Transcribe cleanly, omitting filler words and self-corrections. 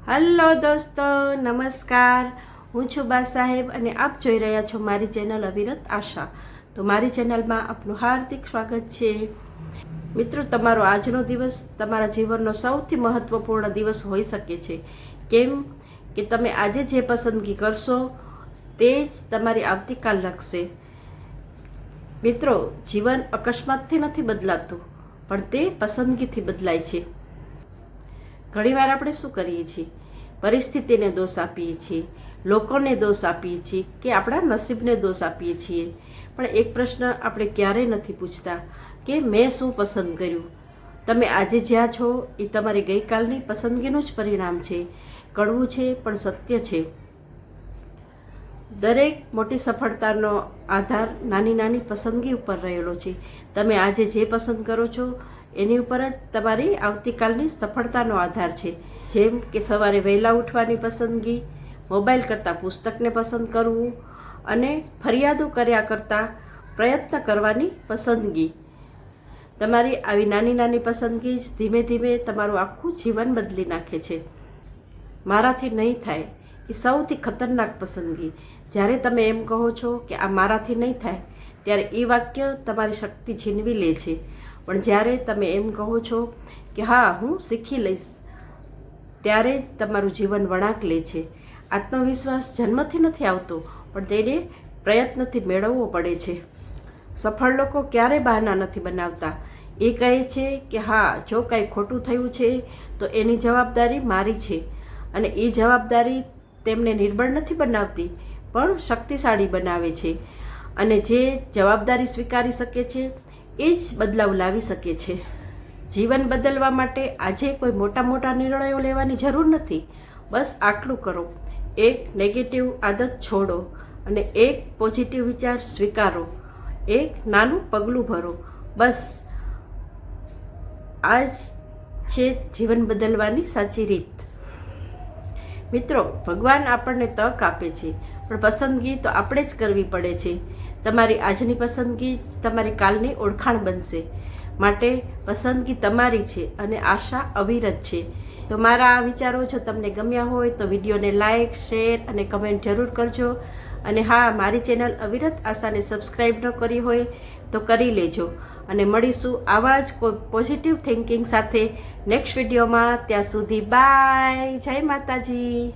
Hello દોસ્તો, નમસ્કાર. હું છું બા સાહેબ અને આપ જોઈ રહ્યા છો મારી ચેનલ અવિરત આશા. તો મારી ચેનલમાં આપનું હાર્દિક સ્વાગત છે. મિત્રો, તમારો આજનો દિવસ તમારા જીવનનો સૌથી મહત્વપૂર્ણ દિવસ હોઈ શકે છે. કેમ કે તમે આજે જે પસંદગી કરશો તે જ તમારી આવતીકાલ લખશે. મિત્રો, જીવન અકસ્માતથી નથી બદલાતું, પણ તે પસંદગીથી બદલાય છે. ઘણીવાર આપણે શું કરીએ છીએ? પરિસ્થિતિને દોષ આપીએ છીએ, લોકોને દોષ આપીએ છીએ કે આપણા નસીબને દોષ આપીએ છીએ. પણ એક પ્રશ્ન આપણે ક્યારેય નથી પૂછતા કે મેં શું પસંદ કર્યું. તમે આજે જ્યાં છો એ તમારી ગઈકાલની પસંદગીનું જ પરિણામ છે. કડવું છે પણ સત્ય છે. દરેક મોટી સફળતાનો આધાર નાની નાની પસંદગી ઉપર રહેલો છે. તમે આજે જે પસંદ કરો છો એની ઉપર જ તમારી આવતીકાલની સફળતાનો આધાર છે. જેમ કે સવારે વહેલા ઉઠવાની પસંદગી, મોબાઈલ કરતાં પુસ્તકને પસંદ કરવું અને ફરિયાદો કર્યા કરતાં પ્રયત્ન કરવાની પસંદગી. તમારી આવી નાની નાની પસંદગી જ ધીમે ધીમે તમારું આખું જીવન બદલી નાખે છે. મારાથી નહીં થાય એ સૌથી ખતરનાક પસંદગી. જ્યારે તમે એમ કહો છો કે આ મારાથી નહીં થાય, ત્યારે એ વાક્ય તમારી શક્તિ છીનવી લે છે. પણ જ્યારે તમે એમ કહો છો કે હા, હું શીખી લઈશ, ત્યારે તમારું જીવન વળાંક લે છે. આત્મવિશ્વાસ જન્મથી નથી આવતો, પણ તેને પ્રયત્નથી મેળવવો પડે છે. સફળ લોકો ક્યારેય બહાના નથી બનાવતા. એ કહે છે કે હા, જો કાંઈ ખોટું થયું છે તો એની જવાબદારી મારી છે. અને એ જવાબદારી તેમને નિર્બળ નથી બનાવતી, પણ શક્તિશાળી બનાવે છે. અને જે જવાબદારી સ્વીકારી શકે છે એ જ બદલાવ લાવી શકે છે. જીવન બદલવા માટે આજે કોઈ મોટા મોટા નિર્ણયો લેવાની જરૂર નથી. બસ આટલું કરો: એક નેગેટિવ આદત છોડો અને એક પોઝિટિવ વિચાર સ્વીકારો. એક નાનું પગલું ભરો. બસ આ જ છે જીવન બદલવાની સાચી રીત. મિત્રો, ભગવાન આપણને તક આપે છે, પણ પસંદગી તો આપણે જ કરવી પડે છે. તમારી આજની પસંદગી જ તમારી કાલની ઓળખાણ બનશે. માટે પસંદગી તમારી છે અને આશા અવિરત છે. તો મારા આ વિચારો જો તમને ગમ્યા હોય તો વિડીયોને લાઇક, શેર અને કમેન્ટ જરૂર કરજો. અને હા, મારી ચેનલ અવિરત આશાને સબસ્ક્રાઈબ ન કરી હોય તો કરી લેજો. અને મળીશું આવા જ કોઈ પોઝિટિવ થિંકિંગ સાથે નેક્સ્ટ વિડીયોમાં. ત્યાં સુધી બાય. જય માતાજી.